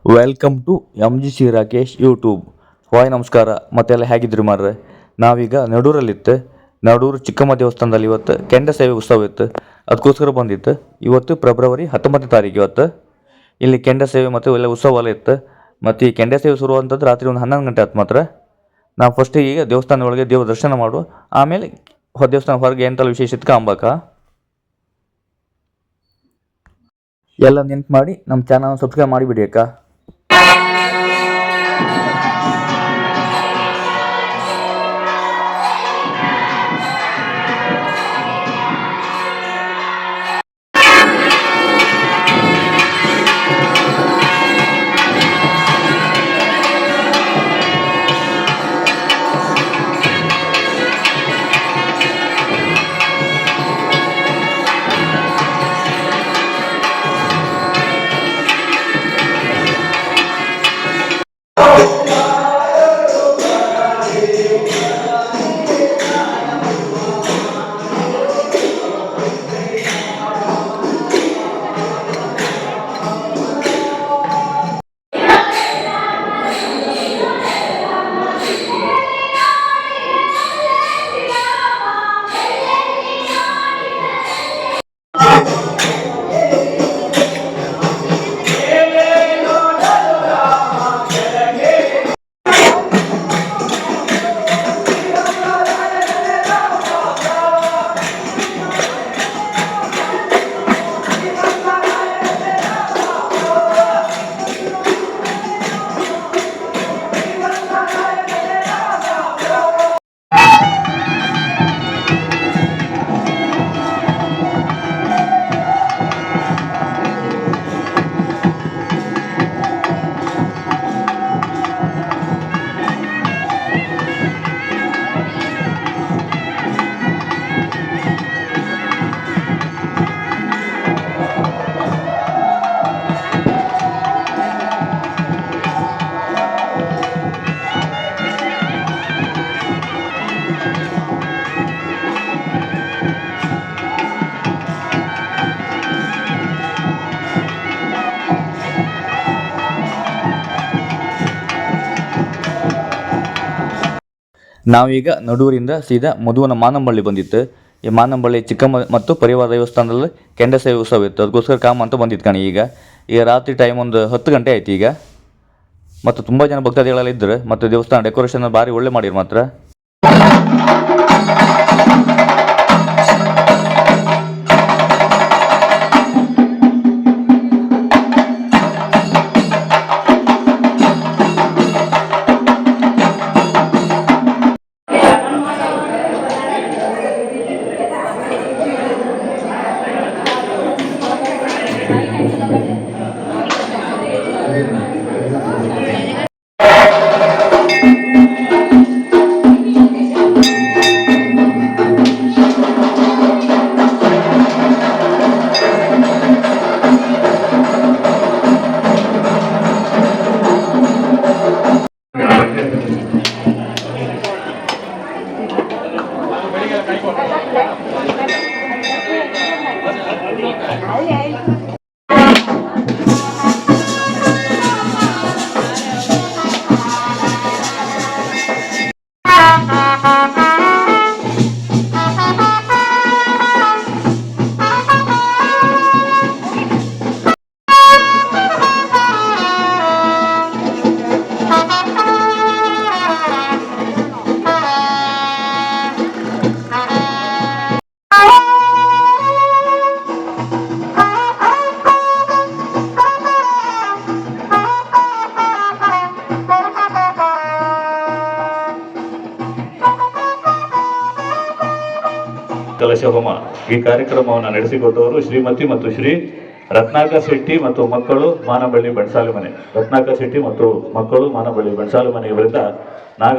Welcome to MGC Rakesh YouTube. ವಾಯ್ ನಮಸ್ಕಾರ. ಮತ್ತೆಲ್ಲ ಹೇಗಿದ್ರಿ ಮಾರ್ರೆ? ನಾವೀಗ ನಡೂರಲ್ಲಿತ್ತು. ನಡೂರು ಚಿಕ್ಕಮ್ಮ ದೇವಸ್ಥಾನದಲ್ಲಿ ಇವತ್ತು ಕೆಂಡ ಸೇವೆ ಉತ್ಸವ ಇತ್ತು. ಅದಕ್ಕೋಸ್ಕರ ಬಂದಿತ್ತು. ಇವತ್ತು ಫೆಬ್ರವರಿ 19ನೇ ತಾರೀಕು. ಇವತ್ತು ಇಲ್ಲಿ ಕೆಂಡ ಸೇವೆ ಮತ್ತು ಎಲ್ಲ ಉತ್ಸವ ಎಲ್ಲ ಇತ್ತು. ಮತ್ತು ಈ ಕೆಂಡ ಸೇವೆ ಶುರುವಂಥದ್ದು ರಾತ್ರಿ ಒಂದು 11 ಗಂಟೆ ಆಯ್ತು. ಮಾತ್ರ ನಾವು ಫಸ್ಟಿಗೆ ಈಗ ದೇವಸ್ಥಾನ ಒಳಗೆ ದೇವ್ರ ದರ್ಶನ ಮಾಡುವ, ಆಮೇಲೆ ದೇವಸ್ಥಾನ ಹೊರಗೆ ಎಂತೆಲ್ಲ ವಿಶೇಷ ಇತ್ತು ಕಾಂಬಾಕ. ಎಲ್ಲ ನೆನ್ಪು ಮಾಡಿ ನಮ್ಮ ಚಾನಲ್ ಸಬ್ಸ್ಕ್ರೈಬ್ ಮಾಡಿಬಿಡಿ ಅಕ್ಕ. ನಾವೀಗ ನಡೂರಿಂದ ಸೀದಾ ಮಧುವನ ಮಾನಂಬಳ್ಳಿ ಬಂದಿತ್ತು. ಈ ಮಾನಂಬಳ್ಳಿ ಚಿಕ್ಕಮ್ಮ ಮತ್ತು ಪರಿವಾರ ದೇವಸ್ಥಾನದಲ್ಲಿ ಕೆಂಡ ಸೇವೆ ಉತ್ಸವ ಇತ್ತು. ಅದಕ್ಕೋಸ್ಕರ ಕಾಮ ಅಂತ ಬಂದಿತ್ತು ಕಣಿ. ಈಗ ರಾತ್ರಿ ಟೈಮ್ ಒಂದು 10 ಗಂಟೆ ಆಯ್ತು ಈಗ. ಮತ್ತು ತುಂಬ ಜನ ಭಕ್ತಾದಿಗಳೆಲ್ಲ ಇದ್ದರು. ಮತ್ತು ದೇವಸ್ಥಾನ ಡೆಕೋರೇಷನ್ ಭಾರಿ ಒಳ್ಳೆ ಮಾಡಿರು ಮಾತ್ರ. ಕಲಶ ಹೋಮ ಈ ಕಾರ್ಯಕ್ರಮವನ್ನು ನಡೆಸಿಕೊಟ್ಟವರು ಶ್ರೀಮತಿ ಮತ್ತು ಶ್ರೀ ರತ್ನಾಕರ್ ಶೆಟ್ಟಿ ಮತ್ತು ಮಕ್ಕಳು ಮಾನಬಳ್ಳಿ ಬಣಸಾಲು ಮನೆ. ರತ್ನಾಕರ್ ಶೆಟ್ಟಿ ಮತ್ತು ಮಕ್ಕಳು ಮಾನಬಳ್ಳಿ ಬಣಸಾಲು ಮನೆ ಇವರಿಂದ ನಾಗ